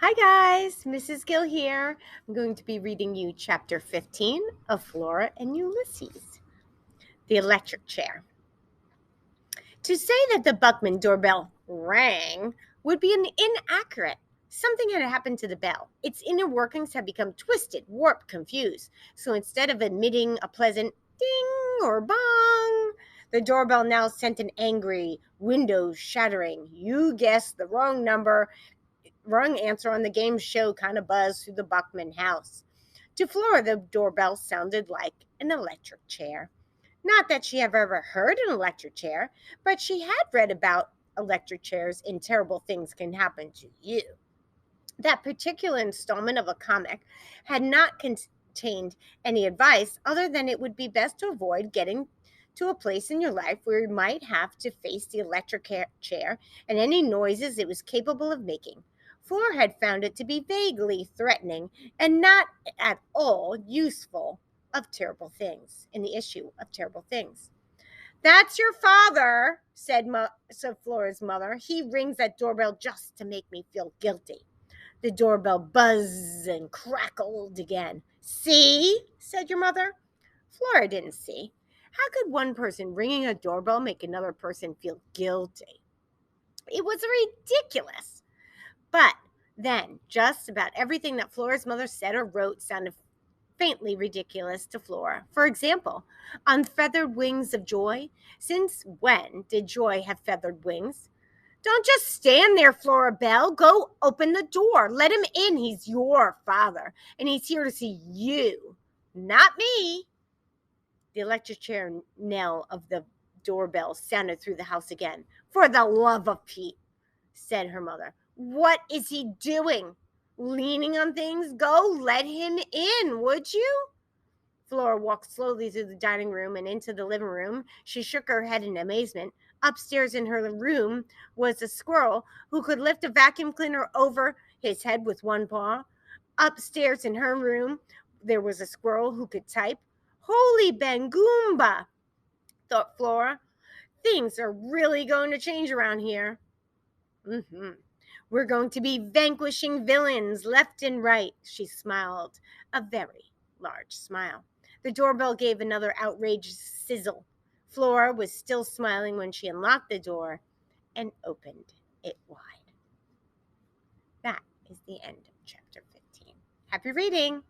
Hi guys, Mrs. Gill here. I'm going to be reading you chapter 15 of Flora and Ulysses, The Electric Chair. To say that the Buckman doorbell rang would be inaccurate. Something had happened to the bell. Its inner workings had become twisted, warped, confused. So instead of emitting a pleasant ding or bong, the doorbell now sent an angry, windows shattering, you guessed the wrong answer on the game show kind of buzz through the Buckman house. To Flora, the doorbell sounded like an electric chair. Not that she had ever heard an electric chair, but she had read about electric chairs in Terrible Things Can Happen to You. That particular installment of a comic had not contained any advice other than it would be best to avoid getting to a place in your life where you might have to face the electric chair and any noises it was capable of making. Flora had found it to be vaguely threatening and not at all useful of terrible things in the issue of terrible things. That's your father, said Flora's mother. He rings that doorbell just to make me feel guilty. The doorbell buzzed and crackled again. See, said your mother. Flora didn't see. How could one person ringing a doorbell make another person feel guilty? It was ridiculous. But then, just about everything that Flora's mother said or wrote sounded faintly ridiculous to Flora. For example, on feathered wings of joy. Since when did joy have feathered wings? Don't just stand there, Flora Bell. Go open the door. Let him in. He's your father, and he's here to see you, not me. The electric chair knell of the doorbell sounded through the house again. For the love of Pete, said her mother. What is he doing? Leaning on things? Go let him in, would you? Flora walked slowly through the dining room and into the living room. She shook her head in amazement. Upstairs in her room was a squirrel who could lift a vacuum cleaner over his head with one paw. Upstairs in her room, there was a squirrel who could type. Holy Bangoomba, thought Flora. Things are really going to change around here. Mm-hmm. We're going to be vanquishing villains left and right, she smiled, a very large smile. The doorbell gave another outrageous sizzle. Flora was still smiling when she unlocked the door and opened it wide. That is the end of chapter 15. Happy reading!